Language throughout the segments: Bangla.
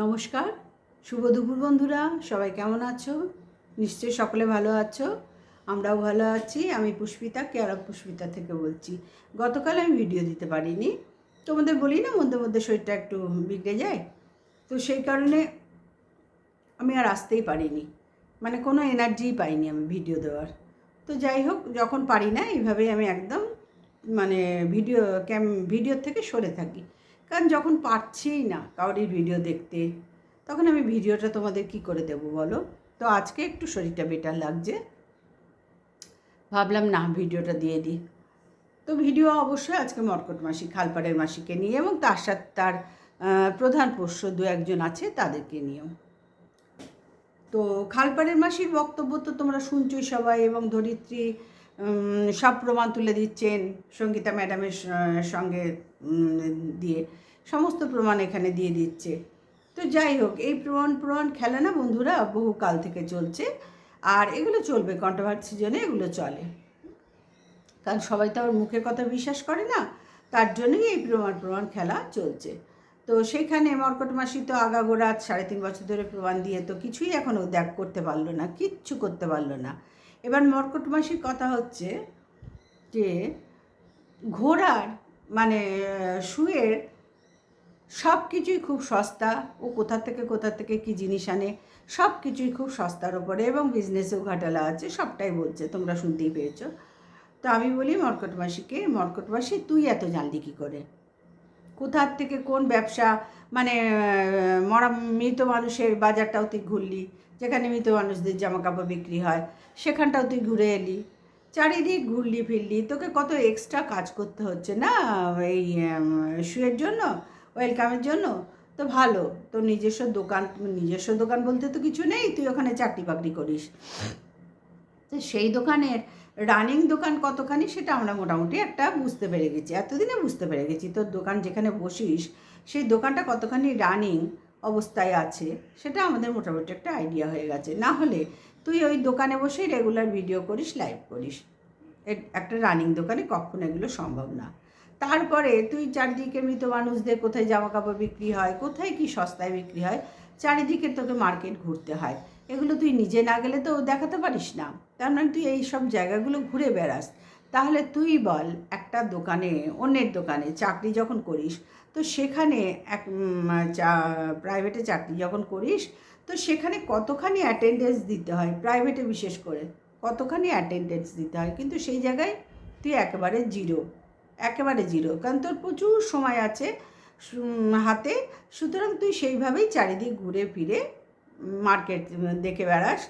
নমস্কার, শুভ দুপুর বন্ধুরা। সবাই কেমন আছো? নিশ্চয়ই সকলে ভালো আছো। আমরাও ভালো আছি। আমি পুষ্পিতা, কেয়ার অফ পুষ্পিতা থেকে বলছি। গতকাল আমি ভিডিও দিতে পারিনি, তোমাদের বলি না মধ্যে মধ্যে শরীরটা একটু বিগড়ে যায়, তো সেই কারণে আমি আর আসতেই পারিনি, মানে কোনো এনার্জিই পাইনি আমি ভিডিও দেওয়ার। তো যাই হোক, যখন পারি না এইভাবেই আমি একদম মানে ভিডিওর থেকে সরে থাকি। কারণ যখন পারছিই না কারোর ভিডিও দেখতে, তখন আমি ভিডিওটা তোমাদের কি করে দেবো বলো? তো আজকে একটু শরীরটা বেটার লাগছে, ভাবলাম না ভিডিওটা দিয়ে দিই। তো ভিডিও অবশ্যই আজকে মর্কট মাসি, খালপাড়ের মাসিকে নিয়ে এবং তার সাথে তার প্রধান পোষ্য দু একজন আছে তাদেরকে নিয়েও। তো খালপাড়ের মাসির বক্তব্য তো তোমরা শুনছই সবাই, এবং ধরিত্রী সব প্রমাণ তুলে দিচ্ছেন সঙ্গীতা ম্যাডামের সঙ্গে দিয়ে সমস্ত প্রমাণ এখানে দিয়ে দিচ্ছে। তো যাই হোক, এই প্রমাণ খেলা না বন্ধুরা বহু কাল থেকে চলছে, আর এগুলো চলবে, কন্ট্রোভার্সি জন্য এগুলো চলে, কারণ সবাই তো আর মুখের কথা বিশ্বাস করে না, তার জন্যই এই প্রমাণ খেলা চলছে। তো সেইখানে মর্কট মাসি তো আগাগোড়া 3.5 বছর ধরে প্রমাণ দিয়ে তো কিছুই এখনও করতে পারলো না, কিচ্ছু করতে পারলো না। এবার মর্কট মাসির কথা হচ্ছে যে ঘোড়ার মানে শুয়ের সব কিছুই খুব সস্তা, ও কোথা থেকে কী জিনিস আনে, সব কিছুই খুব সস্তার ওপরে, এবং বিজনেসেও ঘাটালা আছে, সবটাই বলছে, তোমরা শুনতেই পেয়েছো। তো আমি বলি মর্কট মাসিকে, মর্কট মাসি তুই এত জানলি কী করে? কোথার থেকে কোন ব্যবসা, মানে মরা মৃত মানুষের বাজারটাও তুই ঘুরলি, যেখানে মৃত মানুষদের জামা কাপড় বিক্রি হয় সেখানটাও তুই ঘুরে এলি, চারিদিক ঘুরলি ফিরলি, তোকে কত এক্সট্রা কাজ করতে হচ্ছে না এই শুয়ের জন্য, ওয়েলকামের জন্য। তো ভালো, তো নিজস্ব দোকান বলতে তো কিছু নেই, তুই ওখানে চাকরি বাকরি করিস। তো সেই দোকানের রানিং দোকান কতখানি সেটা আমরা মোটামুটি একটা বুঝতে পেরে গেছি, এতদিনে বুঝতে পেরে গেছি। তোর দোকান যেখানে বসিস সেই দোকানটা কতখানি রানিং অবস্থায় আছে সেটা আমাদের মোটামুটি একটা আইডিয়া হয়ে গেছে। না হলে তুই ওই দোকানে বসেই রেগুলার ভিডিও করিস, লাইভ করিস, একটা রানিং দোকানে কখনো এগুলো সম্ভব না। তারপরে তুই চারিদিকে মৃত মানুষদের কোথায় জামা কাপড় বিক্রি হয়, কোথায় কি সস্তায় বিক্রি হয়, চারিদিকে তোকে মার্কেট ঘুরতে হয়, এগুলো তুই নিজে না গেলে তো দেখাতে পারিস না। তার মানে তুই এই সব জায়গাগুলো ঘুরে বেড়াস। তাহলে তুই বল, একটা দোকানে, অন্যের দোকানে চাকরি যখন করিস, তো সেখানে প্রাইভেটে চাকরি যখন করিস, তো সেখানে কতখানি অ্যাটেন্ডেন্স দিতে হয়, প্রাইভেটে বিশেষ করে কতখানি অ্যাটেন্ডেন্স দিতে হয়, কিন্তু সেই জায়গায় তুই একেবারে জিরো, একেবারে জিরো, কারণ তোর প্রচুর সময় আছে হাতে। সুতরাং তুই সেইভাবেই চারিদিক ঘুরে ফিরে মার্কেট দেখে বেড়াস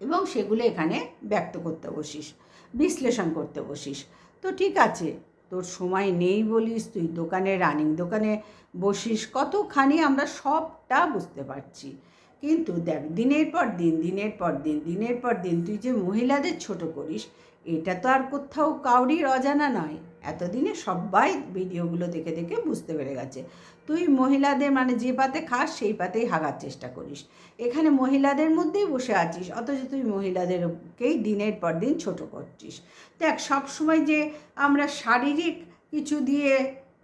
এবং সেগুলো এখানে ব্যক্ত করতে বসিস, বিশ্লেষণ করতে বসিস। তো ঠিক আছে, তোর সময় নেই বলিস, তুই দোকানে, রানিং দোকানে বসিস, কতখানি আমরা সবটা বুঝতে পারছি। কিন্তু দেখ, দিনের পর দিন তুই যে মহিলাদের ছোট করিস, এটা তো আর কোথাও কাউরির অজানা নয়। এতদিনে সবাই ভিডিওগুলো দেখে দেখে বুঝতে পেরে গেছে তুই মহিলাদের, মানে যে পাতে খাস সেই পাতেই হাগার চেষ্টা করিস। এখানে মহিলাদের মধ্যেই বসে আছিস, অথচ তুই মহিলাদেরকেই দিনের পর দিন ছোট করছিস। দেখ, সবসময় যে আমরা শারীরিক কিছু দিয়ে,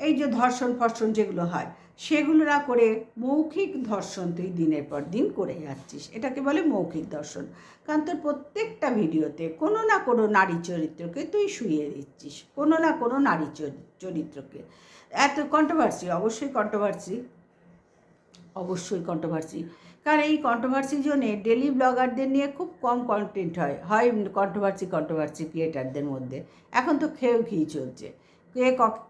এই যে ধর্ষণ ফর্ষণ যেগুলো হয় সেগুলো না করে মৌখিক ধর্ষণ তুই দিনের পর দিন করে যাচ্ছিস, এটাকে বলে মৌখিক ধর্ষণ। কারণ তোর প্রত্যেকটা ভিডিওতে কোনো না কোনো নারী চরিত্রকে তুই শুইয়ে দিচ্ছিস, কোনো না কোনো নারী চরিত্রকে। এত কন্ট্রোভার্সি, অবশ্যই কন্ট্রোভার্সি, কারণ এই কন্ট্রোভার্সির জন্যে ডেলি ব্লগারদের নিয়ে খুব কম কন্টেন্ট হয় কন্ট্রোভার্সি ক্রিয়েটারদের মধ্যে। এখন তো খেয়েই চলছে, কে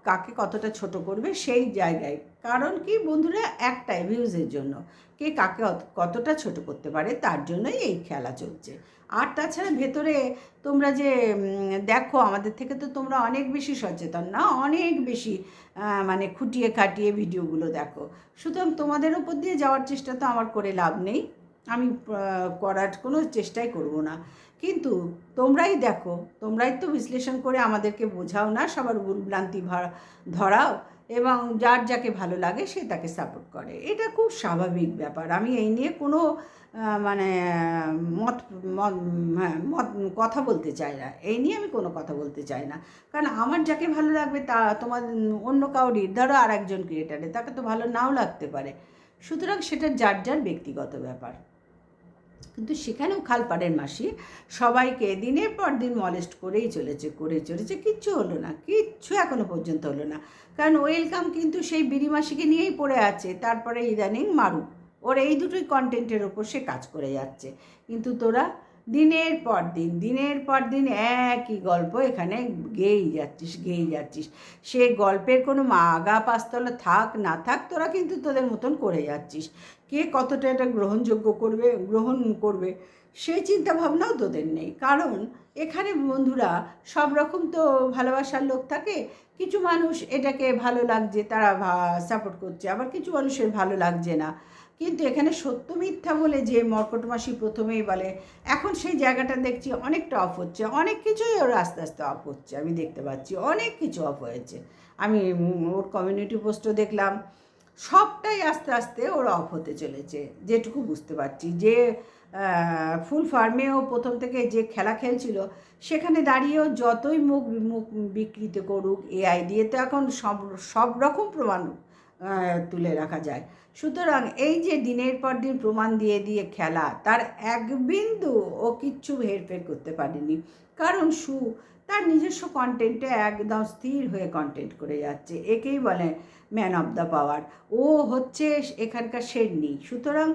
কাকে কতটা ছোট করবে সেই জায়গায়। কারণ কি বন্ধুরা, একটাই, ভিউজের জন্য, কে কাকে কতটা ছোট করতে পারে তার জন্যই এই খেলা চলছে। আর তাছাড়া ভেতরে তোমরা যে দেখো, আমাদের থেকে তো তোমরা অনেক বেশি সচেতন না, অনেক বেশি মানে খুঁটিয়ে খাটিয়ে ভিডিওগুলো দেখো। সুতরাং তোমাদের উপর দিয়ে যাওয়ার চেষ্টা তো আমার করে লাভ নেই, আমি করার কোনো চেষ্টাই করব না। কিন্তু তোমরাই দেখো, তোমরাই তো বিশ্লেষণ করে আমাদেরকে বোঝাও না, সবার ভুলভ্রান্তি ধরাও, এবং যার যাকে ভালো লাগে সে তাকে সাপোর্ট করে, এটা খুব স্বাভাবিক ব্যাপার। আমি এই নিয়ে কোনো মানে মত মত কথা বলতে চাই না, এই নিয়ে আমি কোনো কথা বলতে চাই না। কারণ আমার যাকে ভালো লাগবে তা তোমার অন্য কাউরির, ধরো আর একজন ক্রিয়েটারে, তাকে তো ভালো নাও লাগতে পারে। সুতরাং সেটা যার যার ব্যক্তিগত ব্যাপার। কিন্তু সেখানেও খালপাড়ের মাসি সবাইকে দিনের পর দিন মলেস্ট করেই চলেছে, কিচ্ছু হলো না, কিচ্ছু এখনো পর্যন্ত হলো না। কারণ ওয়েলকাম কিন্তু সেই বিড়ি মাসিকে নিয়েই পড়ে আছে, তারপরে ইদানিং মারু, ওর এই দুটোই কন্টেন্টের ওপর সে কাজ করে যাচ্ছে। কিন্তু তোরা দিনের পর দিন একই গল্প এখানে গেয়েই যাচ্ছিস। সে গল্পের কোনো আগা পাঁচতলা থাক না থাক, তোরা কিন্তু তোদের মতন করে যাচ্ছিস। কে কতটা এটা গ্রহণ করবে সেই চিন্তা ভাবনাও তোদের নেই। কারণ এখানে বন্ধুরা সব রকম তো ভালোবাসার লোক থাকে। কিছু মানুষ এটাকে ভালো লাগছে, তারা সাপোর্ট করছে, আবার কিছু মানুষের ভালো লাগছে না। কিন্তু এখানে সত্য মিথ্যা বলে যে মর্কট মাসি প্রথমেই বলে, এখন সেই জায়গাটা দেখছি অনেকটা অফ হচ্ছে, অনেক কিছুই ওর আস্তে আস্তে অফ হচ্ছে। আমি দেখতে পাচ্ছি অনেক কিছু অফ হয়েছে। আমি ওর কমিউনিটি পোস্টও দেখলাম, সবটাই আস্তে আস্তে ওর অফ হতে চলেছে যেটুকু বুঝতে পারছি। যে ফুল ফার্মেও প্রথম থেকে যে খেলা খেলছিল, সেখানে দাঁড়িয়েও যতই মুখ বিকৃত করুক এআই দিয়ে, তো এখন সব রকম প্রমাণ তুলে রাখা যায়। সুতরাং এই যে দিনের পর দিন প্রমাণ দিয়ে খেলা, তার এক বিন্দু ও কিচ্ছু হেরফের করতে পারেনি। কারণ তার নিজস্ব কন্টেন্টে একদম স্থির হয়ে কন্টেন্ট করে যাচ্ছে। একেই বলে ম্যান অফ দ্য পাওয়ার। ও হচ্ছে এখানকার শেরনি। সুতরাং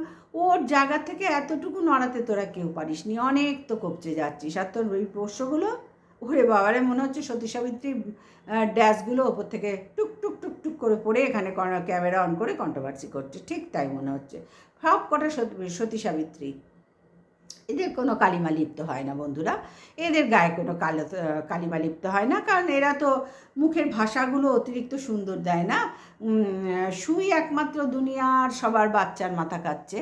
ওর জায়গা থেকে এতটুকু নড়াতে তোরা কেউ পারিসনি, অনেক তো কপচে যাচ্ছিস। আর তোর ওই পোষ্যগুলো, ওরে বাবারে, মনে হচ্ছে সতী সাবিত্রী ড্যাশগুলো ওপর থেকে টুক টুক টুক টুক করে পড়ে এখানে ক্যামেরা অন করে কন্ট্রোভার্সি করছে, ঠিক তাই মনে হচ্ছে। সব কটা সতী সাবিত্রী। এদের কোনো কালিমা লিপ্ত হয় না বন্ধুরা, এদের গায়ে কোনো কালিমা লিপ্ত হয় না। কারণ এরা তো মুখের ভাষাগুলো অতিরিক্ত সুন্দর দেয় না। সুই একমাত্র দুনিয়ার সবার বাচ্চার মাথা খাচ্ছে,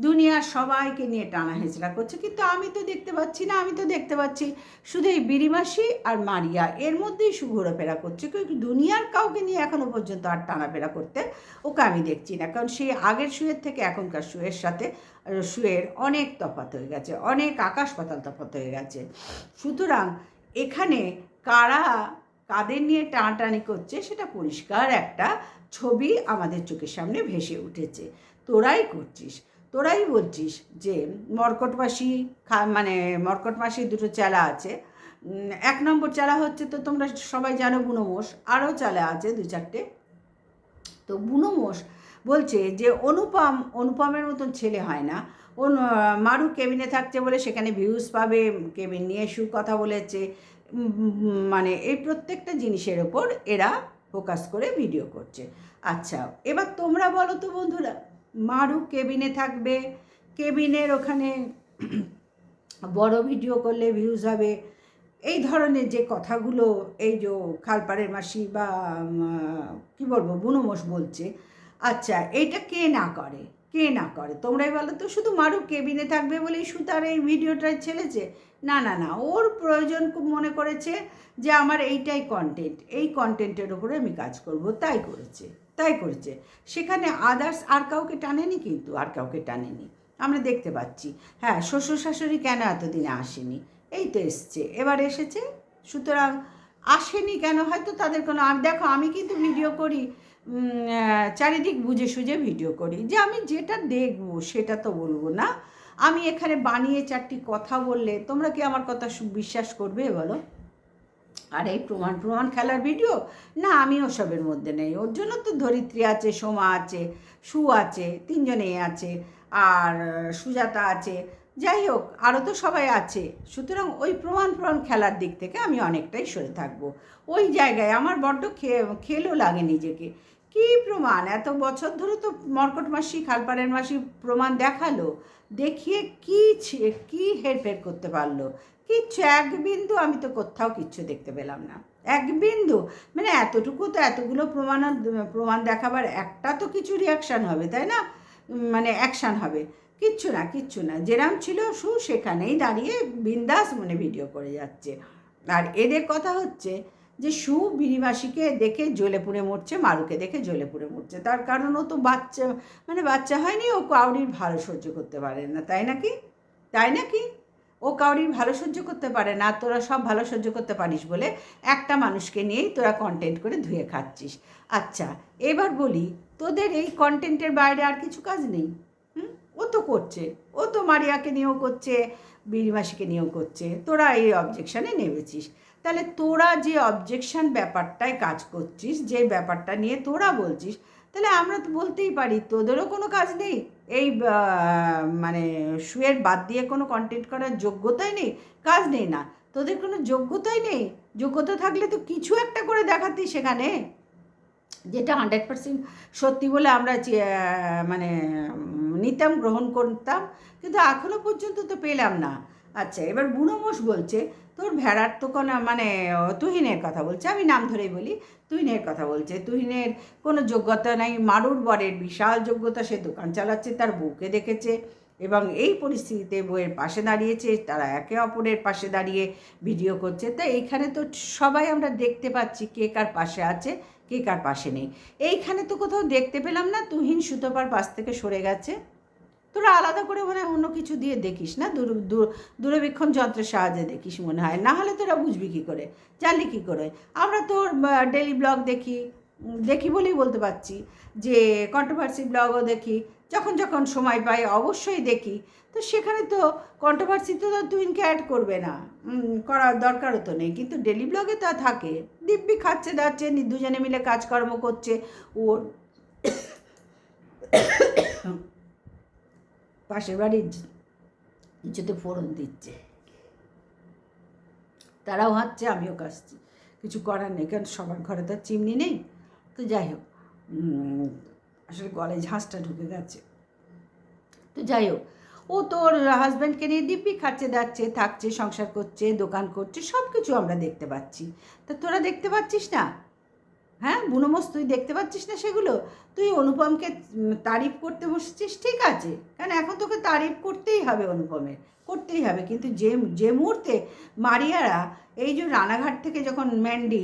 দুনিয়ার সবাইকে নিয়ে টানা হেঁচড়া করছে। কিন্তু আমি তো দেখতে পাচ্ছি না, আমি তো দেখতে পাচ্ছি শুধু এই বিড়িমাসি আর মারিয়া, এর মধ্যেই ঘোরাফেরা করছে। কিন্তু দুনিয়ার কাউকে নিয়ে এখনও পর্যন্ত আর টানাফেরা করতে ওকে আমি দেখছি না। কারণ সেই আগের সুয়ের থেকে এখনকার সুয়ের সাথে সুয়ের অনেক তফাৎ হয়ে গেছে, অনেক আকাশ পাতাল তফাৎ হয়ে গেছে। সুতরাং এখানে কাদের নিয়ে টানাটানি করছে সেটা পরিষ্কার একটা ছবি আমাদের চোখের সামনে ভেসে উঠেছে। তোরাই বলছিস যে মর্কট মাসির দুটো চেলা আছে। 1 নম্বর চেলা হচ্ছে, তো তোমরা সবাই জানো, বুনোমোষ। আরও চেলা আছে 2-4টে। তো বুনোমোষ বলছে যে অনুপমের মতন ছেলে হয় না। মারু কেবিনে থাকছে বলে সেখানে ভিউজ পাবে, কেবিন নিয়ে কথা বলেছে। মানে এই প্রত্যেকটা জিনিসের ওপর এরা ফোকাস করে ভিডিও করছে। আচ্ছা, এবার তোমরা বলো তো বন্ধুরা, মারু কেবিনে থাকবে, কেবিনের ওখানে বড় ভিডিও করলে ভিউজ হবে, এই ধরনের যে কথাগুলো এই যে খালপাড়ের মাসি বা কী বলবো বুনোমোষ বলছে, আচ্ছা এইটা কে না করে তোমরাই বলো তো। শুধু মারু কেবিনে থাকবে বলেই তার এই ভিডিওটা ছেলেছে? না, ওর প্রয়োজন মনে করেছে যে আমার এইটাই কন্টেন্ট, এই কন্টেন্টের ওপরে আমি কাজ করব, তাই করেছে। সেখানে আদার্স আর কাউকে টানেনি, কিন্তু আর কাউকে টানেনি, আমরা দেখতে পাচ্ছি। হ্যাঁ, শ্বশুর শাশুড়ি কেন এতদিনে আসেনি? এই তো এসছে, এবার এসেছে। সুতরাং আসেনি কেন, হয়তো তাদের কোনো, দেখো আমি কিন্তু ভিডিও করি, চারিদিক বুঝে সুঝে ভিডিও করি, যে আমি যেটা দেখবো সেটা তো বলবো না। আমি এখানে বানিয়ে 4টি কথা বললে তোমরা কি আমার কথা বিশ্বাস করবে বলো? আর এই প্রমাণ খেলার ভিডিও না, আমি ওসবের মধ্যে নেই। ওর জন্য তো ধরিত্রী আছে, সোমা আছে, আছে, 3জনেই আছে, আর সুজাতা আছে, যাই হোক আরও তো সবাই আছে। সুতরাং ওই প্রমাণ খেলার দিক থেকে আমি অনেকটাই সরে থাকবো। ওই জায়গায় আমার বড্ড খেলও লাগে নিজেকে। কী প্রমাণ? এত বছর ধরে তো মর্কট মাসি, খালপাড়ের মাসি প্রমাণ দেখালো, দেখিয়ে কি হেরফের করতে পারলো? কিচ্ছু, এক বিন্দু আমি তো কোথাও কিচ্ছু দেখতে পেলাম না, এক বিন্দু। মানে এতটুকু তো, এতগুলো প্রমাণ দেখাবার একটা তো কিছু রিয়াকশান হবে, তাই না? মানে অ্যাকশান হবে। কিচ্ছু না, যেরাম ছিল সেখানেই দাঁড়িয়ে বিন্দাস মনে ভিডিও করে যাচ্ছে। আর এদের কথা হচ্ছে যে বিড়িমাসিকে দেখে জ্বলে পুড়ে মরছে, মারুকে দেখে জ্বলে পুড়ে মরছে। তার কারণ ও তো বাচ্চা হয়নি, ও কাউরির ভালো সহ্য করতে পারে না, তাই নাকি? ও কাউরির ভালো সহ্য করতে পারে না, তোরা সব ভালো সহ্য করতে পারিস বলে একটা মানুষকে নিয়েই তোরা কন্টেন্ট করে ধুয়ে খাচ্ছিস। আচ্ছা, এবার বলি, তোদের এই কন্টেন্টের বাইরে আর কিছু কাজ নেই? ও তো করছে, ও তো মারিয়াকে নিয়েও করছে, বিড়িমাসিকে নিয়েও করছে, তোরা এই অবজেকশানে নেমেছিস। তাহলে তোরা যে অবজেকশান ব্যাপারটায় কাজ করছিস, যে ব্যাপারটা নিয়ে তোরা বলছিস, তাহলে আমরা তো বলতেই পারি তোদেরও কোনো কাজ নেই, এই মানে শুয়ের বাদ দিয়ে কোনো কন্টেন্ট করার যোগ্যতাই নেই, কাজ নেই না, তোদের কোনো যোগ্যতাই নেই। যোগ্যতা থাকলে তো কিছু একটা করে দেখাতি সেখানে, যেটা 100% সত্যি বলে আমরা মানে নিতাম, গ্রহণ করতাম, কিন্তু এখনও পর্যন্ত তো পেলাম না। আচ্ছা, এবার বুনো মোষ বলছে তোর ভেড়ার তো কোনো মানে তুহিনের কথা বলছে, আমি নাম ধরেই বলি, তুহিনের কথা বলছে, তুহিনের কোনো যোগ্যতা নাই, মারুর বরের বিশাল যোগ্যতা, সে দোকান চালাচ্ছে, তার বউকে দেখেছে এবং এই পরিস্থিতিতে বউয়ের পাশে দাঁড়িয়েছে, তারা একে অপরের পাশে দাঁড়িয়ে ভিডিও করছে। তাই এইখানে তো সবাই আমরা দেখতে পাচ্ছি কে কার পাশে আছে, কে কার পাশে নেই। এইখানে তো কোথাও দেখতে পেলাম না তুহিন সুতপার পাশ থেকে সরে গেছে। তোরা আলাদা করে মনে হয় অন্য কিছু দিয়ে দেখিস না, দূরবীক্ষণ যন্ত্রের সাহায্যে দেখিস মনে হয়, না হলে তোরা বুঝবি কী করে, জানলি কী করে? আমরা তোর ডেলি ব্লগ দেখি বলেই বলতে পারছি, যে কন্ট্রোভার্সি ব্লগও দেখি, যখন যখন সময় পাই অবশ্যই দেখি। তো সেখানে তো কন্ট্রোভার্সি তো তুহিনকে অ্যাড করবে না, করার দরকারও তো নেই, কিন্তু ডেলি ব্লগে তা থাকে, দিব্যি খাচ্ছে দাচ্ছে, দুজনে মিলে কাজকর্ম করছে, ওর পাশের বাড়ির কিছুতে ফোড়ন দিচ্ছে, তারাও হাঁটছে, আমিও কাশছি, কিছু করার নেই, কারণ সবার ঘরে তো চিমনি নেই। তো যাই হোক, আসলে গলায় ঝাঁসটা ঢুকে গেছে। তো যাই হোক, ও তোর হাজব্যান্ডকে নিয়ে দিব্যি খাচ্ছে দাচ্ছে, থাকছে, সংসার করছে, দোকান করছে, সব কিছু আমরা দেখতে পাচ্ছি। তা তোরা দেখতে পাচ্ছিস না? হ্যাঁ বুনোমোষ, তুই দেখতে পাচ্ছিস না সেগুলো? তুই অনুপমকে তারিফ করতে বসেছিস, ঠিক আছে, কারণ এখন তোকে তারিফ করতেই হবে, অনুপমের করতেই হবে, কিন্তু যে যে মুহূর্তে মারিয়ারা এই যে রানাঘাট থেকে যখন ম্যান্ডি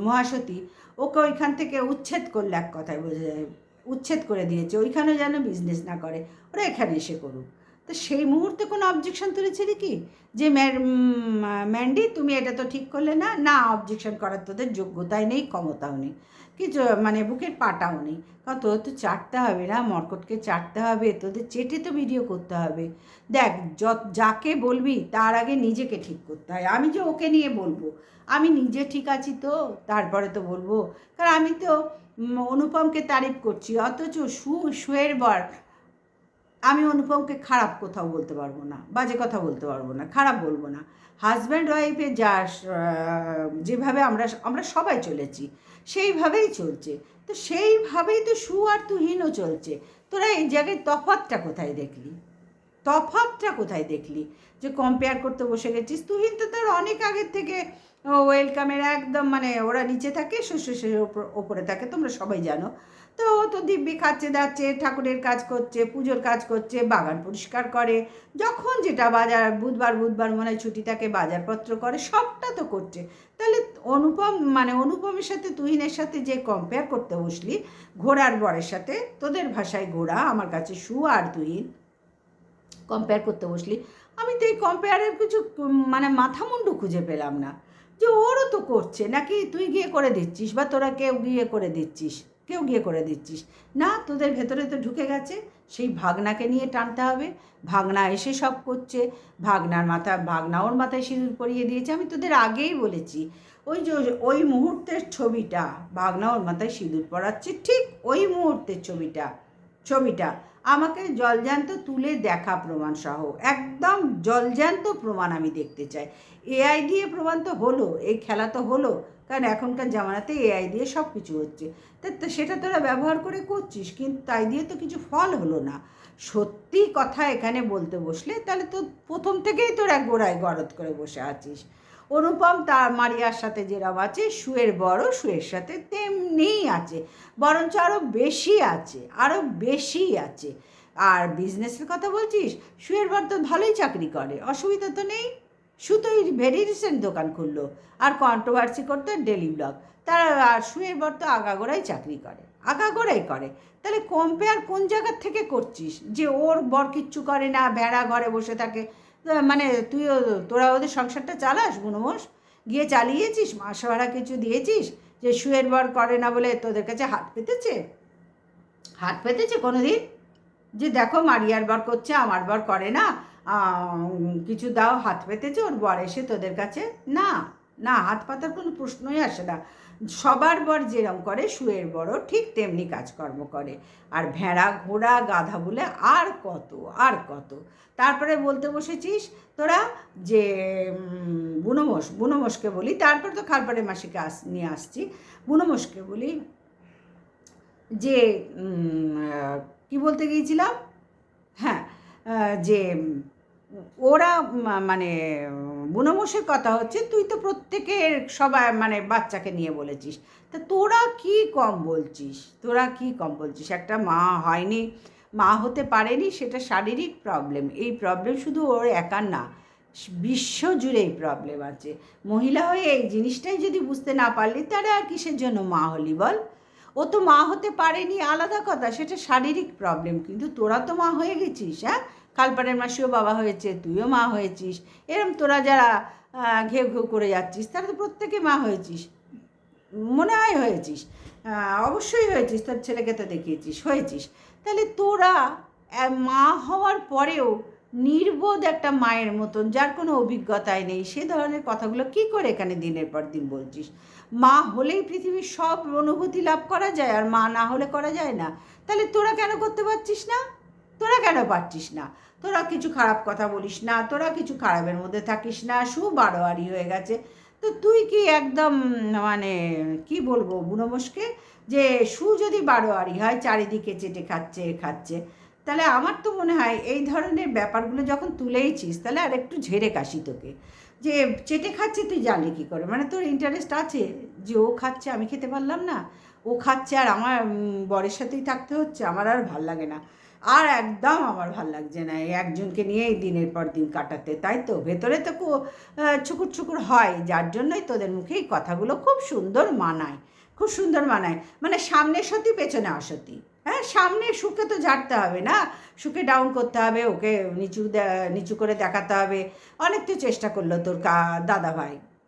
মহাসতী ওকে ওইখান থেকে উচ্ছেদ করলে, এক কথায় বোঝা যায় উচ্ছেদ করে দিয়েছে, ওইখানে যেন বিজনেস না করে, ওরা এখানে এসে করুক। তো সেই মুহূর্তে কোনো অবজেকশন তুলেছিলি কি, যে ম্যান্ডি তুমি এটা তো ঠিক করলে না, না অবজেকশন করার তোদের যোগ্যতাই নেই, ক্ষমতাও নেই, কিছু মানে বুকের পাটাও নেই, কারণ তোদের তো চাটতে হবে না, মর্কটকে চাটতে হবে, তোদের চেটে তো ভিডিও করতে হবে। দেখ, যাকে বলবি তার আগে নিজেকে ঠিক করতে হয়। আমি যে ওকে নিয়ে বলবো, আমি নিজে ঠিক আছি তো তারপরে তো বলবো, কারণ আমি তো অনুপমকে তারিফ করছি, অথচ শুয়ের বর আমি অনুপমকে খারাপ কোথাও বলতে পারবো না, বাজে কথা বলতে পারবো না, খারাপ বলবো না। হাজব্যান্ড ওয়াইফে যা যেভাবে আমরা সবাই চলেছি সেইভাবেই চলছে, তো সেইভাবেই তো আর তুহিনও চলছে। তোরা এই জায়গায় তফাৎটা কোথায় দেখলি? তফাৎটা কোথায় দেখলি যে কম্পেয়ার করতে বসে গেছিস? তুহিন তো তার অনেক আগের থেকে ওয়েলকামের একদম মানে ওরা নিচে থাকে, শ্বশুর ওপরে থাকে, তোমরা সবাই জানো। তো ও তো দিব্যি খাচ্ছে দাচ্ছে, ঠাকুরের কাজ করছে, পুজোর কাজ করছে, বাগান পরিষ্কার করে, যখন যেটা বাজার বুধবার মনে হয় ছুটি থাকে, বাজারপত্র করে, সবটা তো করছে। তাহলে অনুপমের সাথে তুহিনের সাথে যে কম্পেয়ার করতে বসলি, ঘোড়ার বরের সাথে, তোদের ভাষায় ঘোড়া, আমার কাছে আর তুহিন কম্পেয়ার করতে বসলি, আমি তো এই কম্পেয়ারের কিছু মানে মাথা মুন্ডু খুঁজে পেলাম না, যে ওরও তো করছে, নাকি তুই গিয়ে করে দিচ্ছিস, বা তোরা কেউ গিয়ে করে দিচ্ছিস না, তোদের ভেতরে তো ঢুকে গেছে, সেই ভাগনাকে নিয়ে টানতে হবে, ভাগনা এসে সব করছে, ভাগনা ওর মাথায় সিঁদুর পরিয়ে দিয়েছে। আমি তোদের আগেই বলেছি, ওই যে ওই মুহূর্তের ছবিটা, ভাগনা ওর মাথায় সিঁদুর পরাচ্ছে, ঠিক ওই মুহূর্তের ছবিটা আমাকে জলজ্যান্ত তুলে দেখা প্রমাণ সহ, একদম জলজ্যান্ত প্রমাণ আমি দেখতে চাই। এআই দিয়ে প্রমাণ তো হলো, এই খেলা তো হলো, কারণ এখনকার জামানাতে এআই দিয়ে সব কিছু হচ্ছে, তা সেটা তোরা ব্যবহার করে করছিস, কিন্তু তাই দিয়ে তো কিছু ফল হলো না। সত্যি কথা এখানে বলতে বসলে তাহলে তো প্রথম থেকেই তোরা গোড়ায় গরদ করে বসে আছিস। অনুপম তার মারিয়ার সাথে যেরকম আছে, শুয়ের বড় শুয়ের সাথে তেমনিই আছে, বরঞ্চ আরও বেশি আছে। আর বিজনেসের কথা বলছিস, শুয়ের বর তো ভালোই চাকরি করে, অসুবিধা তো নেই, শুধুই ভেরি রিসেন্ট দোকান খুললো, আর কন্ট্রোভার্সি করতো ডেলি ব্লগ, তারা আর শুয়ের বর তো আগাগোড়াই চাকরি করে, তাহলে কম্পেয়ার কোন জায়গার থেকে করছিস, যে ওর বর কিচ্ছু করে না, ভেড়া ঘরে বসে থাকে? মানে তুইও তোরা ওদের সংসারটা চালাস বুনোমোষ, গিয়ে চালিয়েছিস, মাস ভাড়া কিছু দিয়েছিস যে শুয়ের বর করে না বলে তোদের কাছে হাত পেতেছে কোনো দিন যে দেখো মারিয়ার বর করছে আমার বর করে না, কিছু দাও, হাত পেতেছে ওর বর এসে তোদের কাছে? না না, হাত পাতার কোনো প্রশ্নই আসে না। সবার বর যেরম করে শুয়ের বড়ও ঠিক তেমনি কাজকর্ম করে। আর ভেড়া ঘোড়া গাধা বলে আর কত তারপরে বলতে বসেছিস তোরা যে বুনোমোষকে বলি, তারপর তো খালপাড়ের মাসিকে নিয়ে আসছি। বুনোমোষকে বলি যে কি বলতে গিয়েছিলাম, হ্যাঁ, যে ওরা মানে বুনোমোষের কথা হচ্ছে, তুই তো প্রত্যেকের সবাই মানে বাচ্চাকে নিয়ে বলেছিস, তা তোরা কি কম বলছিস? একটা মা হয়নি, মা হতে পারেনি, সেটা শারীরিক প্রবলেম। এই প্রবলেম শুধু ওর একার না, বিশ্ব জুড়ে এই প্রবলেম আছে। মহিলা হয়ে এই জিনিসটাই যদি বুঝতে না পারলি, তাহলে আর কিসের জন্য মা হলি বল? ও তো মা হতে পারেনি আলাদা কথা, সেটা শারীরিক প্রবলেম, কিন্তু তোরা তো মা হয়ে গেছিস। হ্যাঁ, খালপাড়ের মাসিও বাবা হয়েছে, তুইও মা হয়েছিস। এরম তোরা যারা ঘেউ ঘেউ করে যাচ্ছিস, তারা তো প্রত্যেকে মা হয়েছিস, মনে হয় হয়েছিস, অবশ্যই হয়েছিস, তোর ছেলেকে তো দেখিয়েছিস হয়েছিস। তাহলে তোরা মা হওয়ার পরেও নির্বোধ একটা মায়ের মতন, যার কোনো অভিজ্ঞতাই নেই, সে ধরনের কথাগুলো কি করে এখানে দিনের পর দিন বলছিস? মা হলেই পৃথিবীর সব অনুভূতি লাভ করা যায়, আর মা না হলে করা যায় না। তাহলে তোরা কেন করতে পারছিস না? তোরা কিছু খারাপ কথা বলিস না, তোরা কিছু খারাপের মধ্যে থাকিস না, বাড়োয়ারি হয়ে গেছে। তো তুই কি একদম মানে কি বলবো বুনোমোষকে, যে যদি বাড়োয়ারি হয়, চারিদিকে চেটে খাচ্ছে, তাহলে আমার তো মনে হয় এই ধরনের ব্যাপারগুলো যখন তুলেইছিস, তাহলে আর একটু ঝেড়ে কাশি তোকে। যে চেটে খাচ্ছে তুই জানলি কী করে? মানে তোর ইন্টারেস্ট আছে যে ও খাচ্ছে আমি খেতে পারলাম না, ও খাচ্ছে আর আমার বরের সাথেই থাকতে হচ্ছে, আমার আর ভাল লাগে না। আর একদম আমার ভাল লাগছে না এই একজনকে নিয়েই দিনের পর দিন কাটাতে, তাই তো? ভেতরে তো ছুকুর হয়, যার জন্যই তোদের মুখে এই কথাগুলো খুব সুন্দর মানায়। মানে সামনে সতী পেছনে অসতী। হ্যাঁ, সামনে সুখে তো ঝাড়তে হবে না, সুখে ডাউন করতে হবে, ওকে নিচু করে দেখাতে হবে। অনেক তো চেষ্টা করলো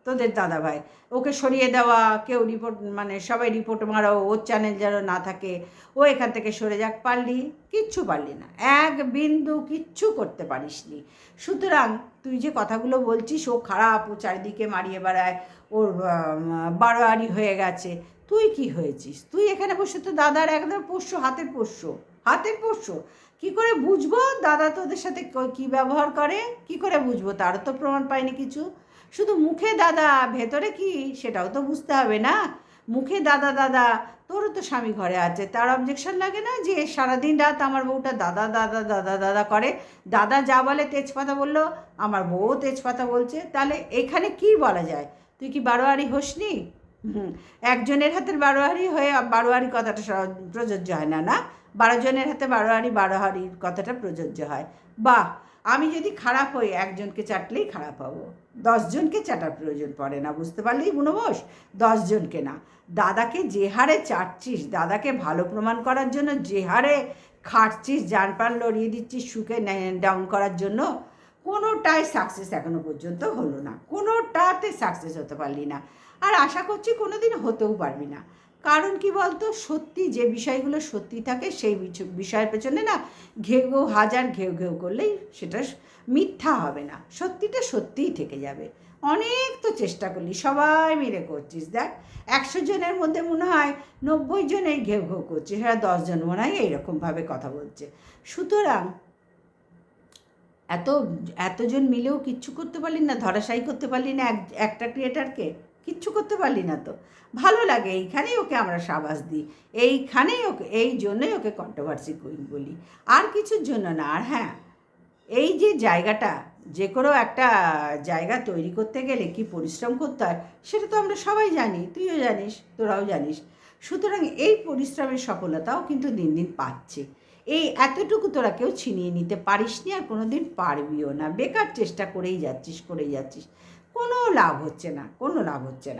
তোদের দাদাভাই ওকে সরিয়ে দেওয়া, কেউ রিপোর্ট মানে সবাই রিপোর্ট মারো, ওর চ্যানেল যেন না থাকে, ও এখান থেকে সরে যাক, কিচ্ছু পারলি না, এক বিন্দু কিচ্ছু করতে পারিসনি। সুতরাং তুই যে কথাগুলো বলছিস ও খারাপ, ও চারিদিকে মারিয়ে বেড়ায়, ওর বাড়োয়ারি হয়ে গেছে, তুই কি হয়েছিস? তুই এখানে বসে তো দাদার একদম হাতের পোষ্য। কি করে বুঝবো দাদা তোদের সাথে কি ব্যবহার করে? কি করে বুঝবো? তারও তো প্রমাণ পাইনি কিছু। শুধু মুখে দাদা, ভেতরে কি সেটাও তো বুঝতে হবে না? মুখে দাদা, তোরও তো স্বামী ঘরে আছে, তার অবজেকশন লাগে না যে সারাদিন রাত আমার বউটা দাদা করে? দাদা যা বলে তেজপাতা বললো, আমার বউও তেজপাতা বলছে, তাহলে এখানে কি বলা যায়? তুই কি বারোয়ারি হোসনি? একজনের হাতের বারোয়ারি হয়ে বারোয়ারি কথাটা প্রযোজ্য হয় না, না? 12 জনের হাতে বারোয়ারির কথাটা প্রযোজ্য হয়। বাহ, আমি যদি খারাপ হই, একজনকে চাটলেই খারাপ হবো, 10 জনকে চাটার প্রয়োজন পড়ে না, বুঝতে পারলি বুনোমোষ? 10 জনকে না। দাদাকে যে হারে চাটছিস, দাদাকে ভালো প্রমাণ করার জন্য যে হারে খাটছিস, জান প্রাণ লড়িয়ে দিচ্ছিস সুখে ডাউন করার জন্য, কোনোটাই সাকসেস এখনো পর্যন্ত হলো না, কোনোটাতে সাকসেস হতে পারলি না, আর আশা করছি কোনো দিন হতেও পারবি না। কারণ কি বলতো, সত্যি যে বিষয়গুলো সত্যি থাকে সেই বিষয়ের পেছনে না হাজার ঘেউ করলেই সেটা মিথ্যা হবে না, সত্যিটা সত্যিই থেকে যাবে। অনেক তো চেষ্টা করলি, সবাই মিলে করছিস, দেখ 100 জনের মধ্যে মনে হয় 90 জন এই ঘেউ করছিস, আর 10 জন মনে হয় এইরকমভাবে কথা বলছে। সুতরাং এতজন মিলেও কিচ্ছু করতে পারলি না, ধরাশায়ী করতে পারলি না একটা ক্রিয়েটারকে, কিচ্ছু করতে পারলি না তো। ভালো লাগে, এইখানেই ওকে আমরা সাবাস দিই, এই জন্যই ওকে কন্ট্রোভার্সি কুইন বলি, আর কিছুর জন্য না। আর হ্যাঁ, এই যে জায়গাটা, যে কোনো একটা জায়গা তৈরি করতে গেলে কি পরিশ্রম করতে হয়, সেটা তো আমরা সবাই জানি, তুইও জানিস, তোরাও জানিস। সুতরাং এই পরিশ্রমের সফলতাও কিন্তু দিন দিন পাচ্ছে। এই এতটুকু তোরা কেউ ছিনিয়ে নিতে পারিসনি, আর কোনো দিন পারবিও না। বেকার চেষ্টা করেই যাচ্ছিস, কোনো লাভ হচ্ছে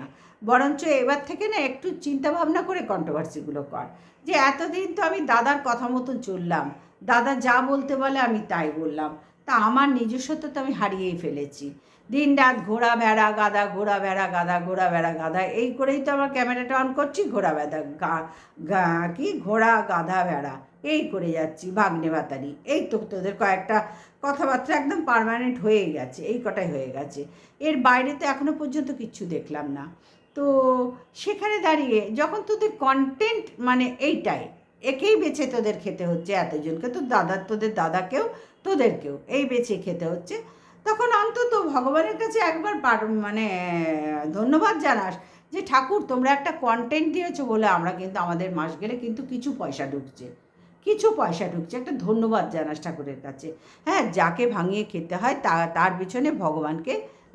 না। বরঞ্চ এবার থেকে না একটু চিন্তা ভাবনা করে কন্ট্রোভার্সিগুলো কর, যে এতদিন তো আমি দাদার কথা মতন চললাম, দাদা যা বলতে বলে আমি তাই বললাম, তা আমার নিজস্বতা তো আমি হারিয়েই ফেলেছি। দিন রাত ঘোড়া ভেড়া গাদা, ঘোড়া ভেড়া গাদা, ঘোড়া ভেড়া গাদা, এই করেই তো আমার ক্যামেরাটা অন করছি। ঘোড়া ভেড়া কি ঘোড়া গাধা ভেড়া এই করে যাচ্ছি, ভাগ্নে ভাতারি, এই তো তোদের কয়েকটা কথাবার্তা একদম পার্মানেন্ট হয়ে গেছে, এই কটাই হয়ে গেছে। এর বাইরে তো এখনো পর্যন্ত কিচ্ছু দেখলাম না। তো সেখানে দাঁড়িয়ে যখন তোদের কন্টেন্ট মানে এইটাই, একেই বেছে তোদের খেতে হচ্ছে, এতজনকে, তো তোদের দাদাকেও তোদেরকেও এই বেছে খেতে হচ্ছে, তখন অন্তত ভগবানের কাছে একবার মানে ধন্যবাদ জানাস যে ঠাকুর তোমরা একটা কন্টেন্ট দিয়েছো বলে আমরা কিন্তু আমাদের মাস গেলে কিন্তু কিছু পয়সা ঢুকছে, একটা ধন্যবাদ জানাস ঠাকুরের কাছে। হ্যাঁ, যাকে ভাঙিয়ে খেতে হয় তার পিছনে ভগবানকে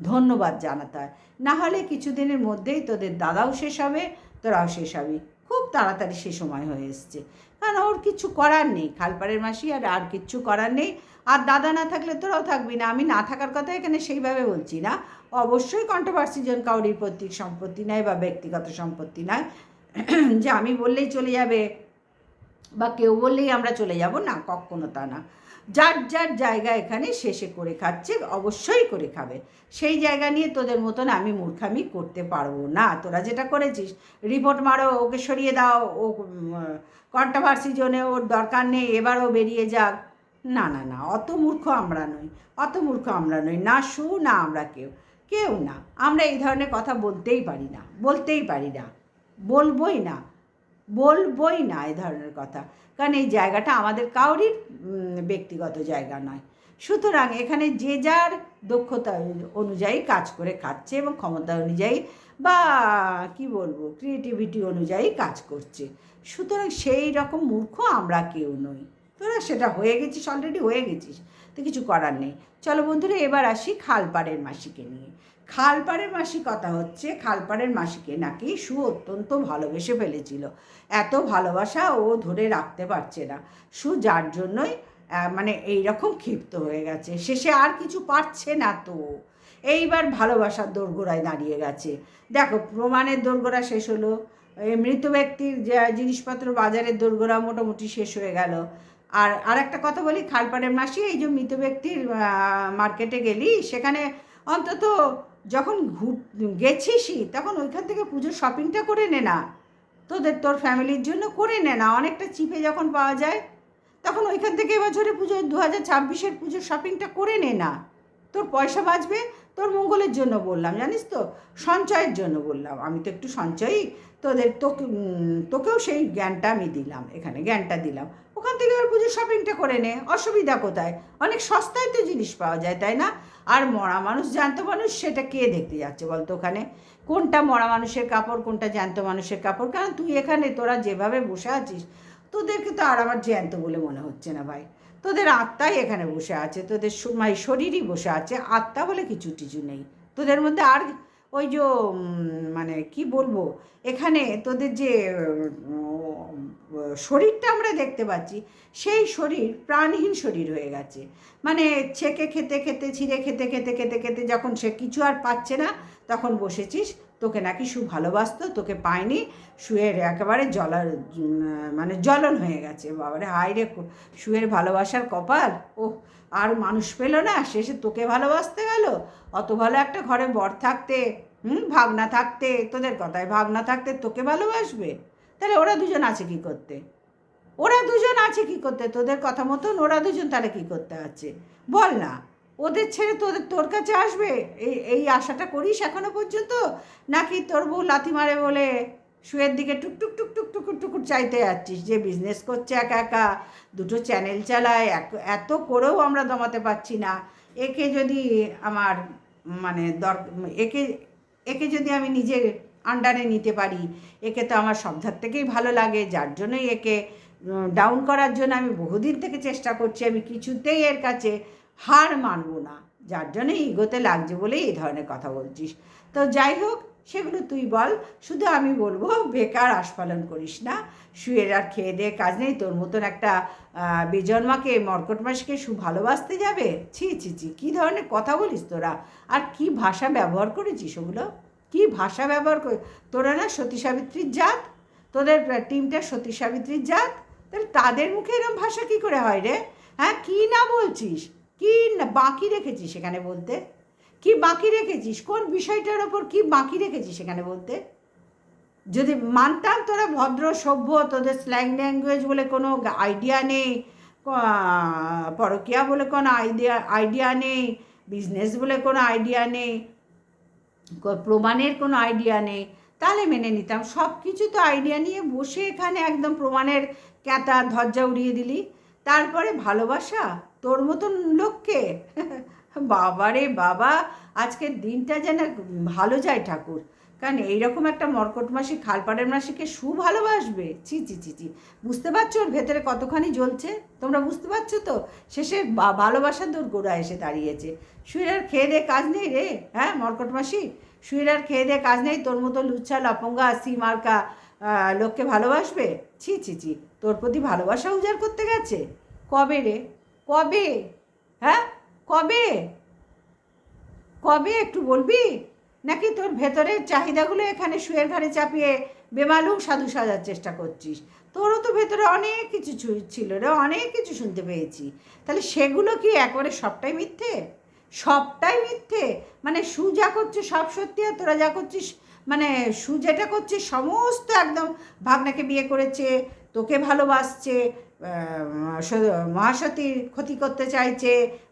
ধন্যবাদ জানাতে হয়, না হলে কিছুদিনের মধ্যেই তোদের দাদাও শেষ হবে, তোরাও শেষ হবি। খুব তাড়াতাড়ি সে সময় হয়ে এসছে, কারণ ওর কিছু করার নেই, খালপাড়ের মাসি আর কিচ্ছু করার নেই। আর দাদা না থাকলে তোরাও থাকবি না, আমি না থাকার কথা এখানে সেইভাবে বলছি না। অবশ্যই কন্ট্রোভার্সিজন কাউরির পৈতৃক সম্পত্তি নয় বা ব্যক্তিগত সম্পত্তি নয় যে আমি বললেই চলে যাবে বা কেউ বললেই আমরা চলে যাব, না, কখনো তা না। যার যার জায়গা এখানে শেষে করে খাচ্ছে, অবশ্যই করে খাবে। সেই জায়গা নিয়ে তোদের মতন আমি মূর্খামি করতে পারবো না। তোরা যেটা করেছিস, রিপোর্ট মারো, ওকে সরিয়ে দাও, ও কন্ট্রোভার্সি জোনে ওর দরকার নেই, এবারও বেরিয়ে যাক, না না না, অত মূর্খ আমরা নই, না না আমরা কেউ না, আমরা এই ধরনের কথা বলতেই পারি না, বলবই না এই ধরনের কথা, কারণ এই জায়গাটা আমাদের কাউরির ব্যক্তিগত জায়গা নয়। সুতরাং এখানে যে যার দক্ষতা অনুযায়ী কাজ করে খাচ্ছে এবং ক্ষমতা অনুযায়ী বা কি বলবো ক্রিয়েটিভিটি অনুযায়ী কাজ করছে। সুতরাং সেই রকম মূর্খ আমরা কেউ নই। তোরা সেটা হয়ে গেছিস, অলরেডি হয়ে গেছিস, তো কিছু করার নেই। চলো বন্ধুরা, এবার আসি খালপাড়ের মাসিকে নিয়ে। খালপাড়ের মাসি কথা হচ্ছে, খালপাড়ের মাসিকে নাকি অত্যন্ত ভালোবেসে ফেলেছিল। এত ভালোবাসা ও ধরে রাখতে পারছে না, যার জন্যই মানে এইরকম ক্ষিপ্ত হয়ে গেছে। শেষে আর কিছু পারছে না, তো এইবার ভালোবাসার দোরগোড়ায় দাঁড়িয়ে গেছে। দেখো, প্রমাণের দোরগোড়া শেষ হলো, মৃত ব্যক্তির জিনিসপত্র বাজারের দোরগোড়া মোটামুটি শেষ হয়ে গেল। আর একটা কথা বলি, খালপাড়ের মাসি, এই যে মৃত ব্যক্তির মার্কেটে গেলি, সেখানে অন্তত যখন গেছিসই তখন ওইখান থেকে পুজোর শপিংটা করে নে না, তোর ফ্যামিলির জন্য করে নে না, অনেকটা চিপে যখন পাওয়া যায়, তখন ওইখান থেকে এবছরে পুজো 2026-এর পুজোর শপিংটা করে নে না, তোর পয়সা বাঁচবে, তোর মঙ্গলের জন্য বললাম, জানিস তো, সঞ্চয়ের জন্য বললাম। আমি তো একটু সঞ্চয়ই, তোকেও সেই জ্ঞানটা আমি দিলাম, এখানে জ্ঞানটা দিলাম। ওখান থেকে এবার পুজোর শপিংটা করে নে, অসুবিধা কোথায়? অনেক সস্তায় তো জিনিস পাওয়া যায়, তাই না? আর মরা মানুষ জ্যান্ত মানুষ সেটা কে দেখতে যাচ্ছে বলতো? ওখানে কোনটা মরা মানুষের কাপড়, কোনটা জ্যান্ত মানুষের কাপড়? কারণ তুই এখানে তোরা যেভাবে বসে আছিস, তোদেরকে তো আর আমার জ্যান্ত বলে মনে হচ্ছে না ভাই। তোদের আত্মাই এখানে বসে আছে, তোদের শরীরই বসে আছে, আত্মা বলে কিছু টিচু নেই তোদের মধ্যে। আর ওই যে মানে কি বলবো, এখানে তোদের যে শরীরটা আমরা দেখতে পাচ্ছি, সেই শরীর প্রাণহীন শরীর হয়ে গেছে। মানে ছেঁকে খেতে খেতে, ছিঁড়ে খেতে খেতে খেতে খেতে যখন সে কিছু আর পাচ্ছে না, তখন বসেছিস। তোকে নাকি ভালোবাসতো, তোকে পায়নি, শুয়ের একেবারে মানে জ্বলন হয়ে গেছে। বাবারে, হায় রে, শুয়ের ভালোবাসার কপাল, ও আর মানুষ পেল না, শেষে তোকে ভালোবাসতে গেল। অত ভালো একটা ঘরে বর থাকতে, ভাগনা থাকতে, তোদের কথায় ভাগনা থাকতে তোকে ভালোবাসবে? তাহলে ওরা দুজন আছে কি করতে? তোদের কথা মতন ওরা দুজন তাহলে কি করতে আছে বল না? ওদের ছেড়ে তোর কাছে আসবে এই আশাটা করিস এখনো পর্যন্ত? নাকি তোর বউ লাথি মারে বলে শুয়ের দিকে টুকটুক টুকটুক টুকুর টুকুর চাইতে যাচ্ছিস? যে বিজনেস করছে একা একা, 2টো চ্যানেল চালায়, এত করেও আমরা দমাতে পারছি না। একে যদি আমার মানে একে যদি আমি নিজের আন্ডারে নিতে পারি, একে তো আমার সব ধার থেকেই ভালো লাগে, যার জন্যই একে ডাউন করার জন্য আমি বহুদিন থেকে চেষ্টা করছি। আমি কিছুতেই এর কাছে হার মানব না, যার জন্যই ইগোতে লাগছে বলেই এই ধরনের কথা বলছিস। তো যাই হোক, সেগুলো তুই বল। শুধু আমি বলবো, বেকার আস্ফালন করিস না। শুয়ের আর খেয়ে দিয়ে কাজ নেই, তোর মতন একটা বেজন্মাকে, মর্কট মাসকে ভালোবাসতে যাবে? ছি ছি ছি, কী ধরনের কথা বলিস তোরা! আর কি ভাষা ব্যবহার করেছিস ওগুলো? কি ভাষা ব্যবহার করে! তোরা না সতী সাবিত্রীর জাত, তোদের টিমটা সতী সাবিত্রীর জাত, তাহলে তাদের মুখে এরকম ভাষা কী করে হয় রে? হ্যাঁ, কী না বলছিস? কি বাকি রেখেছিস সেখানে বলতে? কি বাকি রেখেছিস? কোন বিষয়টার ওপর কি বাকি রেখেছিস সেখানে বলতে? যদি মানতাম তোরা ভদ্র সভ্য, তোদের স্ল্যাং ল্যাঙ্গুয়েজ বলে কোনো আইডিয়া নেই, পরকীয়া বলে কোনো আইডিয়া নেই, বিজনেস বলে কোনো আইডিয়া নেই, প্রমাণের কোনো আইডিয়া নেই, তাহলে মেনে নিতাম। সব কিছু তো আইডিয়া নিয়ে বসে এখানে একদম প্রমাণের ক্যাতা ধ্বজা উড়িয়ে দিলি। তারপরে ভালোবাসা তোর মতন লোককে বাবারে বাবা, আজকের দিনটা যেন ভালো যায় ঠাকুর। কারণ এইরকম একটা মর্কট মাসি, খালপাড়ের মাসিকে ভালোবাসবে? ছি ছি ছি ছি। বুঝতে পারছো ওর ভেতরে কতখানি জ্বলছে? তোমরা বুঝতে পারছো তো? শেষে ভালোবাসা তোর গোড়া এসে দাঁড়িয়েছে। শুয়ে আর খেয়ে দে কাজ নেই রে, হ্যাঁ মর্কট মাসি? শুয়ে আর খেয়ে দে কাজ নেই, তোর মতো লুচ্ছা লপঙ্গা সি মার্কা লোককে ভালোবাসবে? ছি ছি ছি। তোর প্রতি ভালোবাসা উজাড় করতে গেছে? কবে রে? কবে? হ্যাঁ কবে? কবে একটু বলবি? নাকি তোর ভেতরের চাহিদাগুলো এখানে শুয়ের ঘাড়ে চাপিয়ে বেমালুম সাধু সাজার চেষ্টা করছিস? তোরও তো ভেতরে অনেক কিছু ছিল রে, অনেক কিছু শুনতে পেয়েছি। তাহলে সেগুলো কি একবারে সবটাই মিথ্যে? সবটাই মিথ্যে? মানে সু যা করছে সব সত্যি, আর তোরা যা করছিস মানে সু যেটা করছিস সমস্ত একদম ভাগনাকে বিয়ে করেছে, তোকে ভালোবাসছে, মহাসতীর ক্ষতি করতে চাইছে,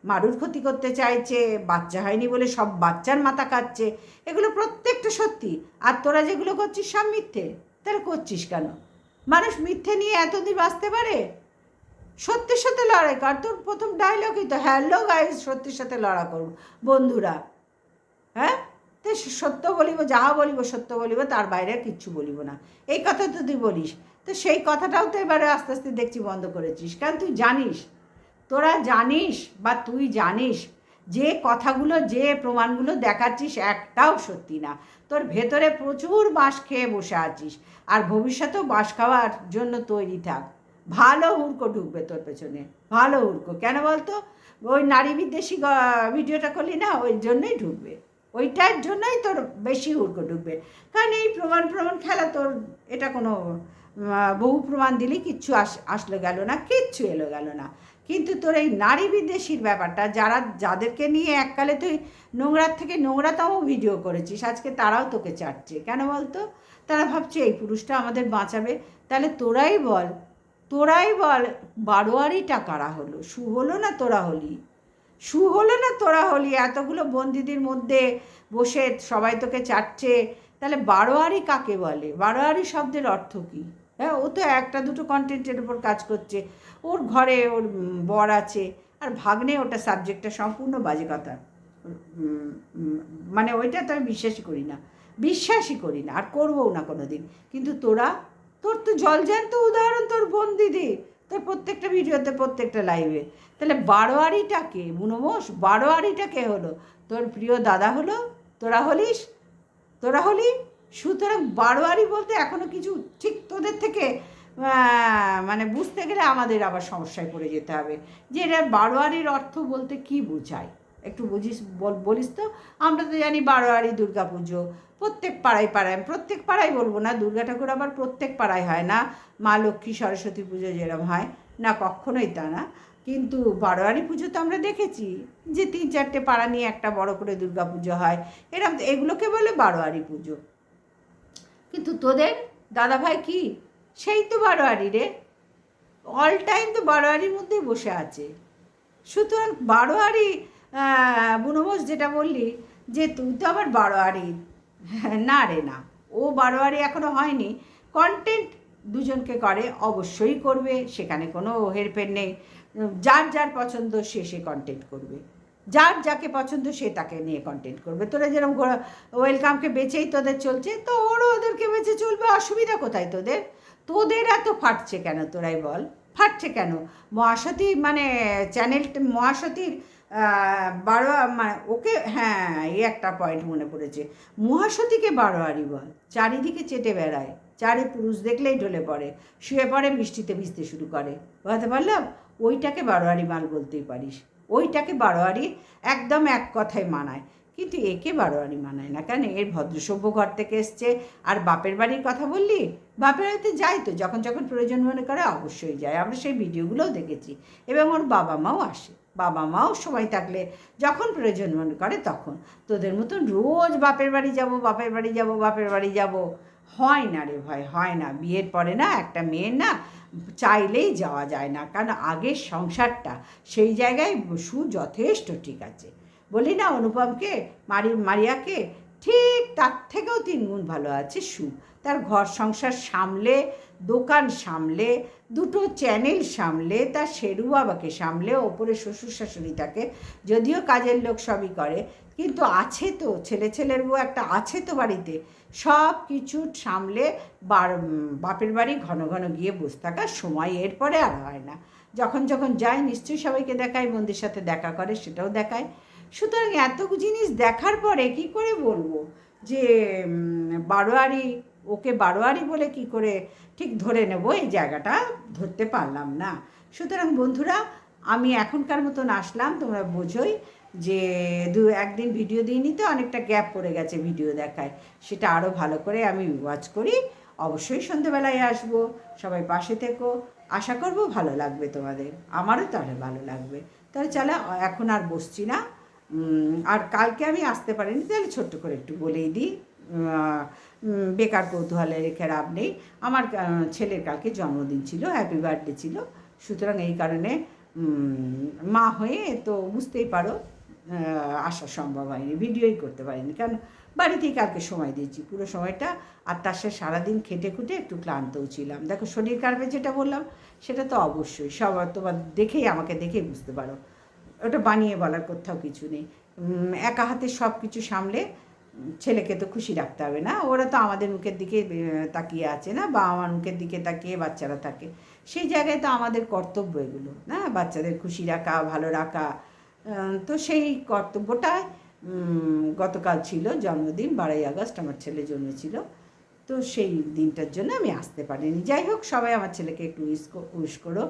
মারুর ক্ষতি করতে চাইছে, বাচ্চা হয়নি বলে সব বাচ্চার মাথা খাচ্ছে, এগুলো প্রত্যেকটা সত্যি। আর তোরা যেগুলো করছিস সব মিথ্যে। তাহলে করছিস কেন? মানুষ মিথ্যে নিয়ে এতদিন বাঁচতে পারে? সত্যের সাথে লড়াই কর। তোর প্রথম ডায়লগই তো হ্যালো গাইস, সত্যের সাথে লড়াই করব বন্ধুরা। হ্যাঁ, তো সত্য বলিব, যাহা বলিব সত্য বলিব, তার বাইরে কিচ্ছু বলিব না, এই কথা তো তুই বলিস। তো সেই কথাটাও তো এবারে আস্তে আস্তে দেখছি বন্ধ করেছিস। কারণ তুই জানিস, তোরা জানিস বা তুই জানিস যে কথাগুলো, যে প্রমাণগুলো দেখাচ্ছিস একটাও সত্যি না। তোর ভেতরে প্রচুর বাঁশ খেয়ে বসে আছিস, আর ভবিষ্যতেও বাঁশ খাওয়ার জন্য তৈরি থাক। ভালো হুড়কো ঢুকবে তোর পেছনে, ভালো হুড়কো। কেন বলতো? ওই নারী বিদ্বেষী ভিডিওটা করলি না, ওই জন্যই ঢুকবে, ওইটার জন্যই তোর বেশি হুড়কো ঢুকবে। কারণ এই প্রমাণ প্রমাণ খেলা তোর, এটা কোনো বহু প্রমাণ দিলেই কিচ্ছু আসলো গেল না, কিচ্ছু এলো গেল না। কিন্তু তোর এই নারী বিদ্বেষীর ব্যাপারটা, যাদেরকে নিয়ে এককালে তুই নোংরার থেকে নোংরাতম ভিডিও করেছিস, আজকে তারাও তোকে চাটছে। কেন বলতো? তারা ভাবছে এই পুরুষটা আমাদের বাঁচাবে। তাহলে তোরাই বল, তোরাই বল, বারোয়ারিটা কারা হলো? সু হলো না তোরা হলি? সু হলো না তোরা হলি? এতগুলো বন্দিদের মধ্যে বসে সবাই তোকে চাটছে। তাহলে বারোয়ারি কাকে বলে? বারোয়ারি শব্দের অর্থ কী? হ্যাঁ, ও তো একটা দুটো কন্টেন্টের উপর কাজ করছে, ওর ঘরে ওর বর আছে, আর ভাগ্নে ওটা সাবজেক্টটা সম্পূর্ণ বাজে কথা। মানে ওইটা তো আমি বিশ্বাসই করি না আর করবও না কোনো দিন। কিন্তু তোরা, তোর তো জলজ্যান্ত উদাহরণ তোর বন্দিদি, তোর প্রত্যেকটা ভিডিওতে, প্রত্যেকটা লাইভে। তাহলে বারোয়ারিটাকে বুনোমোষ, বারোয়ারিটাকে হলো তোর প্রিয় দাদা হলো, তোরা হলি। সুতরাং বারোয়ারি বলতে এখনও কিছু ঠিক তোদের থেকে মানে বুঝতে গেলে আমাদের আবার সমস্যায় পড়ে যেতে হবে যে এটা বারোয়ারির অর্থ বলতে কি বোঝায়, একটু বলিস তো। আমরা তো জানি বারোয়ারি দুর্গা পুজো, প্রত্যেক পাড়ায় বলবো না, দুর্গা ঠাকুর আবার প্রত্যেক পাড়ায় হয় না, মা লক্ষ্মী সরস্বতী পুজো যেরকম হয় না, কখনোই তা না। কিন্তু বারোয়ারি পুজো তো আমরা দেখেছি যে 3-4টে পাড়া নিয়ে একটা বড় করে দুর্গা পুজো হয়, এরকম এগুলোকে বলে বারোয়ারি পুজো। কিন্তু তোদের দাদাভাই কি সেই তো বারোয়ারি রে, অল টাইম তো বারোয়ারির মধ্যেই বসে আছে। সুতরাং বারোয়ারি বুনোমোষ যেটা বললি যে তুই তো আবার বারোয়ারি, না রে না, ও বারোয়ারি এখনও হয়নি। কন্টেন্ট দুজনকে করে, অবশ্যই করবে, সেখানে কোনো হেরফের নেই। যার যার পছন্দ সে কন্টেন্ট করবে, যার যাকে পছন্দ সে তাকে নিয়ে কন্টেন্ট করবে। তোরা যেরকম ওয়েলকামকে বেচেই তোদের চলছে, তো ওরও ওদেরকে বেঁচে চলবে, অসুবিধা কোথায় তোদের? তোদের এত ফাটছে কেন তোরাই বল? ফাটছে কেন? মহাসতী মানে চ্যানেলটা মহাসতীর মানে ওকে, হ্যাঁ এই একটা পয়েন্ট মনে পড়েছে, মহাসতীকে বারোয়ারি বল। চারিদিকে চেটে বেড়ায়, চারি পুরুষ দেখলেই ঢলে পড়ে, শুয়ে পড়ে, বৃষ্টিতে ভিজতে শুরু করে, বুঝতে পারলাম? ওইটাকে বারোয়ারি মাল বলতেই পারিস, ওইটাকে বারোয়ারি একদম এক কথায় মানায়। কিন্তু একে বারোয়ারি মানায় না। কেন? এর ভদ্রসভ্য ঘর থেকে এসছে। আর বাপের বাড়ির কথা বললি, বাপের বাড়িতে যাই তো, যখন যখন প্রয়োজন মনে করে অবশ্যই যায়, আমরা সেই ভিডিওগুলোও দেখেছি, এবং ওর বাবা মাও আসে। বাবা মাও সময় থাকলে যখন প্রয়োজন মনে করে তখন। তোদের মতন রোজ বাপের বাড়ি যাব, বাপের বাড়ি যাব, বাপের বাড়ি যাব হয় না রে ভাই, হয় না। বিয়ের পরে না একটা মেয়ের না চাইলেই যাওয়া যায় না, কারণ আগের সংসারটা সেই জায়গায় যথেষ্ট ঠিক আছে। বলি না অনুপমকে, মারিয়াকে, ঠিক তার থেকেও 3 গুণ ভালো আছে তার ঘর সংসার সামলে, দোকান সামলে, 2টো চ্যানেল সামলে, তার শেরু বাবাকে সামলে, ওপরে শ্বশুর শাশুড়ি থাকে, যদিও কাজের লোক সবই করে, কিন্তু আছে তো ছেলের বউ একটা আছে তো বাড়িতে, সব কিছু সামলে বাপের বাড়ি ঘন ঘন গিয়ে বসে থাকার সময় এরপরে আর হয় না। যখন যায় নিশ্চয়ই সবাইকে দেখায়, বন্ধুর সাথে দেখা করে, সেটাও দেখায়। সুতরাং এত জিনিস দেখার পরে কি করে বলবো যে বারোয়ারি, ওকে বারোয়ারি বলে কি করে ঠিক ধরে নেব, এই জায়গাটা ধরতে পারলাম না। সুতরাং বন্ধুরা, আমি এখনকার মতন আসলাম, তোমরা বোঝোই যে একদিন ভিডিও দিইনি তো, অনেকটা গ্যাপ পড়ে গেছে ভিডিও দেখায়, সেটা আরও ভালো করে আমি ওয়াচ করি। অবশ্যই সন্ধ্যেবেলায় আসবো, সবাই পাশে থেকো, আশা করব ভালো লাগবে তোমাদের, আমারও তাহলে ভালো লাগবে। তাহলে চলো, এখন আর বসছি না। আর কালকে আমি আসতে পারিনি, তাহলে ছোট্ট করে একটু বলেই দিই, বেকার কৌতূহলে রেখে লাভ নেই। আমার ছেলের কালকে জন্মদিন ছিল, হ্যাপি বার্থডে ছিল। সুতরাং এই কারণে মা হয়ে তো বুঝতেই পারো আসা সম্ভব হয়নি, ভিডিওই করতে পারিনি, কারণ বাড়িতেই কালকে সময় দিয়েছি পুরো সময়টা। আর তার সাথে সারাদিন খেটে খুঁটে একটু ক্লান্তও ছিলাম। দেখো শরীর খারাপের যেটা বললাম, সেটা তো অবশ্যই সবার, তোমার আমাকে দেখেই বুঝতে পারো, ওটা বানিয়ে বলার কোথাও কিছু নেই। একা হাতে সব কিছু সামলে ছেলেকে তো খুশি রাখতে হবে না, ওরা তো আমাদের মুখের দিকে তাকিয়ে আছে না, বা আমার মুখের দিকে তাকিয়ে বাচ্চারা থাকে, সেই জায়গায় তো আমাদের কর্তব্য এগুলো না, বাচ্চাদের খুশি রাখা, ভালো রাখা। তো সেই কর্তব্যটা, গতকাল ছিল জন্মদিন, 12ই আগস্ট আমার ছেলে জন্মেছিল, তো সেই দিনটার জন্য আমি আসতে পারিনি। যাই হোক, সবাই আমার ছেলেকে একটু উইশ করো,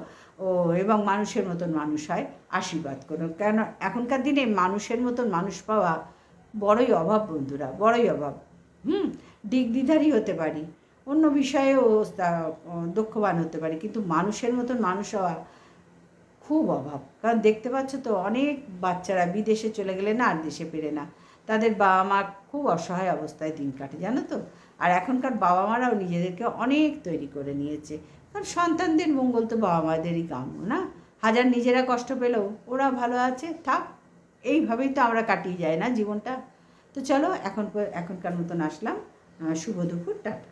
এবং মানুষের মতন মানুষ হয়, আশীর্বাদ করো, কেন এখনকার দিনে মানুষের মতন মানুষ পাওয়া বড়ই অভাব বন্ধুরা, বড়ই অভাব। দিকদ্বিধারী হতে পারি, অন্য বিষয়েও দক্ষবান হতে পারি, কিন্তু মানুষের মতন মানুষ হওয়া খুব অভাব। কারণ দেখতে পাচ্ছ তো, অনেক বাচ্চারা বিদেশে চলে গেলে না আর দেশে ফেরে না, তাদের বাবা মা খুব অসহায় অবস্থায় দিন কাটে, জানো তো। আর এখনকার বাবা মারাও নিজেদেরকে অনেক তৈরি করে নিয়েছে, কারণ সন্তানদের মঙ্গল তো বাবা মাদেরই কাম্য না। হাজার নিজেরা কষ্ট পেলেও ওরা ভালো আছে, থাক, এইভাবেই তো আমরা কাটিয়ে যাই না জীবনটা। তো চলো, এখনকার মতন আসলাম, শুভ দুপুর, টাটা।